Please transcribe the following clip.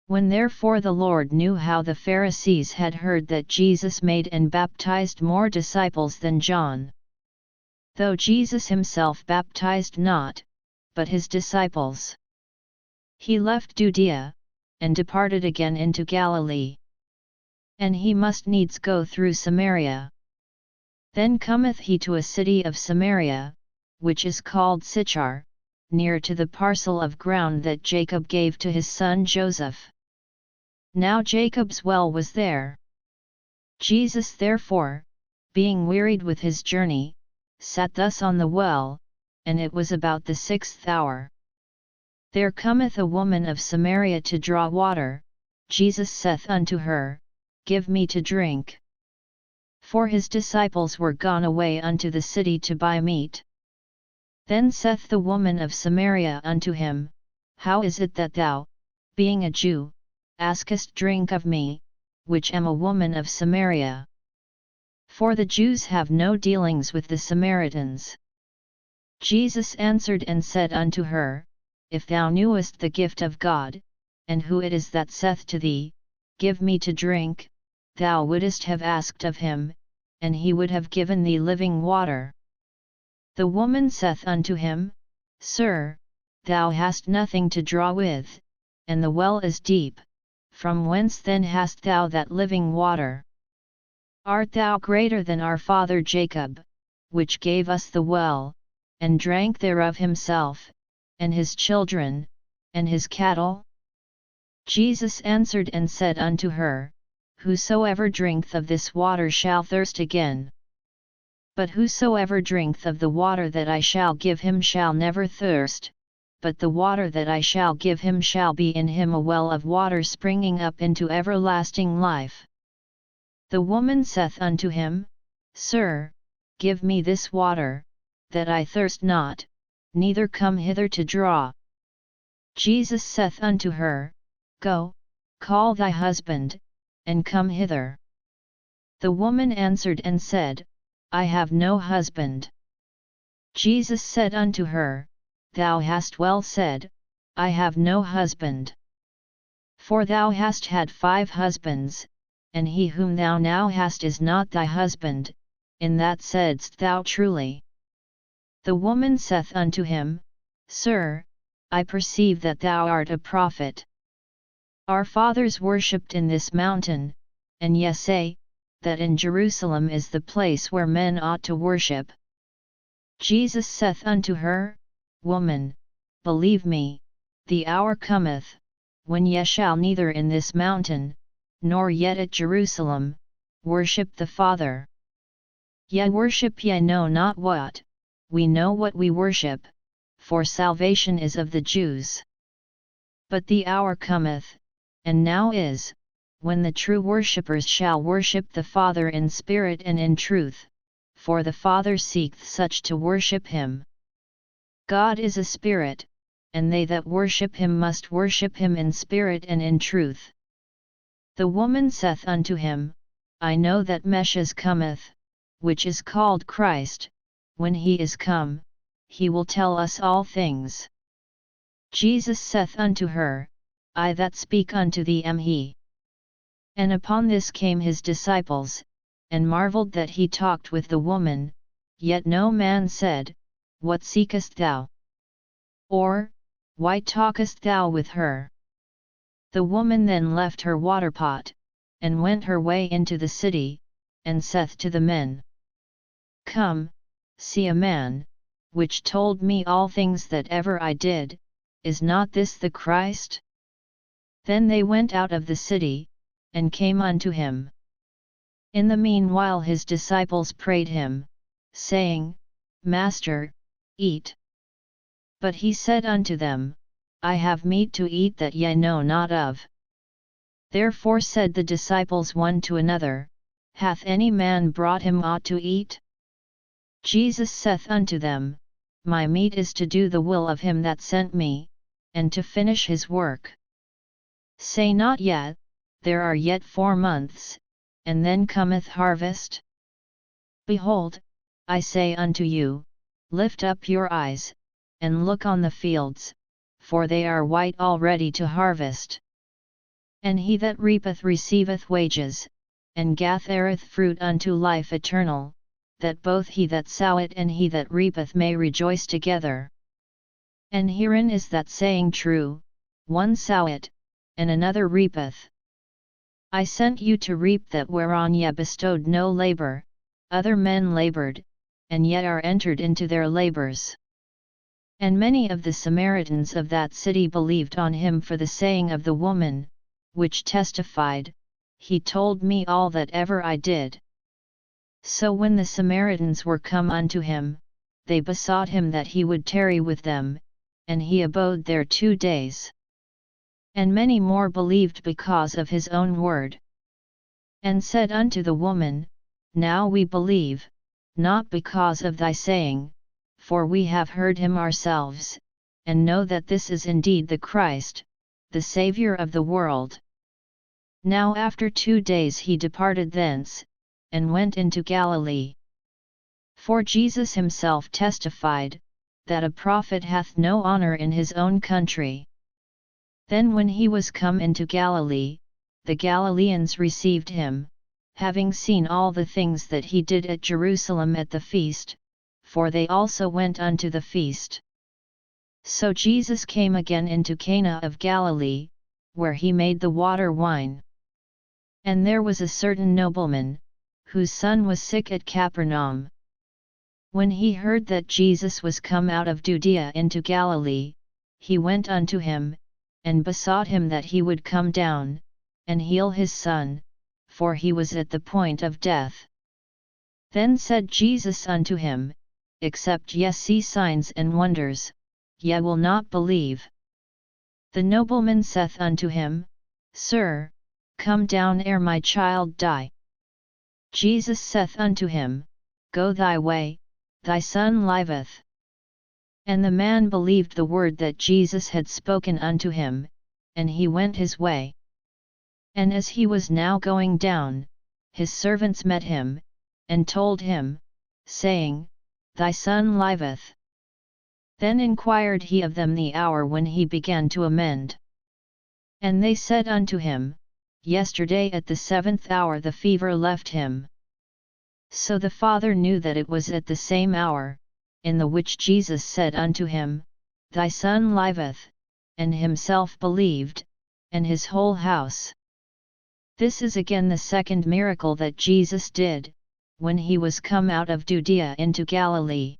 When therefore the Lord knew how the Pharisees had heard that Jesus made and baptized more disciples than John, though Jesus himself baptized not, but his disciples, he left Judea, and departed again into Galilee. And he must needs go through Samaria. Then cometh he to a city of Samaria, which is called Sychar, near to the parcel of ground that Jacob gave to his son Joseph. Now Jacob's well was there. Jesus therefore, being wearied with his journey, sat thus on the well, and it was about the 6th hour. There cometh a woman of Samaria to draw water. Jesus saith unto her, Give me to drink. For his disciples were gone away unto the city to buy meat. Then saith the woman of Samaria unto him, How is it that thou, being a Jew, askest drink of me, which am a woman of Samaria? For the Jews have no dealings with the Samaritans. Jesus answered and said unto her, If thou knewest the gift of God, and who it is that saith to thee, Give me to drink, thou wouldest have asked of him, and he would have given thee living water. The woman saith unto him, Sir, thou hast nothing to draw with, and the well is deep. From whence then hast thou that living water? Art thou greater than our father Jacob, which gave us the well, and drank thereof himself, and his children, and his cattle? Jesus answered and said unto her, Whosoever drinketh of this water shall thirst again. But whosoever drinketh of the water that I shall give him shall never thirst, but the water that I shall give him shall be in him a well of water springing up into everlasting life. The woman saith unto him, Sir, give me this water, that I thirst not, neither come hither to draw. Jesus saith unto her, Go, call thy husband, and come hither. The woman answered and said, I have no husband. Jesus said unto her, Thou hast well said, I have no husband. For thou hast had 5 husbands, and he whom thou now hast is not thy husband, in that saidst thou truly. The woman saith unto him, Sir, I perceive that thou art a prophet. Our fathers worshipped in this mountain, and ye say, that in Jerusalem is the place where men ought to worship. Jesus saith unto her, Woman, believe me, the hour cometh, when ye shall neither in this mountain, nor yet at Jerusalem, worship the Father. Ye worship ye know not what, we know what we worship, for salvation is of the Jews. But the hour cometh, and now is, when the true worshippers shall worship the Father in spirit and in truth, for the Father seeketh such to worship him. God is a spirit, and they that worship him must worship him in spirit and in truth. The woman saith unto him, I know that Messias cometh, which is called Christ. When he is come, he will tell us all things. Jesus saith unto her, I that speak unto thee am he. And upon this came his disciples, and marvelled that he talked with the woman, yet no man said, What seekest thou? Or, Why talkest thou with her? The woman then left her waterpot, and went her way into the city, and saith to the men, Come, see a man, which told me all things that ever I did. Is not this the Christ? Then they went out of the city, and came unto him. In the meanwhile his disciples prayed him, saying, Master, eat. But he said unto them, I have meat to eat that ye know not of. Therefore said the disciples one to another, Hath any man brought him aught to eat? Jesus saith unto them, My meat is to do the will of him that sent me, and to finish his work. Say not yet, There are yet 4 months, and then cometh harvest? Behold, I say unto you, Lift up your eyes, and look on the fields, for they are white already to harvest. And he that reapeth receiveth wages, and gathereth fruit unto life eternal, that both he that soweth and he that reapeth may rejoice together. And herein is that saying true, one soweth, and another reapeth. I sent you to reap that whereon ye bestowed no labour, other men laboured, and yet are entered into their labours. And many of the Samaritans of that city believed on him for the saying of the woman, which testified, He told me all that ever I did. So when the Samaritans were come unto him, they besought him that he would tarry with them, and he abode there 2 days. And many more believed because of his own word. And said unto the woman, Now we believe, not because of thy saying, for we have heard him ourselves, and know that this is indeed the Christ, the Saviour of the world. Now after 2 days he departed thence, and went into Galilee. For Jesus himself testified, that a prophet hath no honour in his own country. Then when he was come into Galilee, the Galileans received him, having seen all the things that he did at Jerusalem at the feast, for they also went unto the feast. So Jesus came again into Cana of Galilee, where he made the water wine. And there was a certain nobleman, whose son was sick at Capernaum. When he heard that Jesus was come out of Judea into Galilee, he went unto him, and besought him that he would come down, and heal his son, for he was at the point of death. Then said Jesus unto him, Except ye see signs and wonders, ye will not believe. The nobleman saith unto him, Sir, come down ere my child die. Jesus saith unto him, Go thy way, thy son liveth. And the man believed the word that Jesus had spoken unto him, and he went his way. And as he was now going down, his servants met him, and told him, saying, Thy son liveth. Then inquired he of them the hour when he began to amend. And they said unto him, Yesterday at the 7th hour the fever left him. So the father knew that it was at the same hour, in the which Jesus said unto him, Thy son liveth, and himself believed, and his whole house. This is again the second miracle that Jesus did, when he was come out of Judea into Galilee.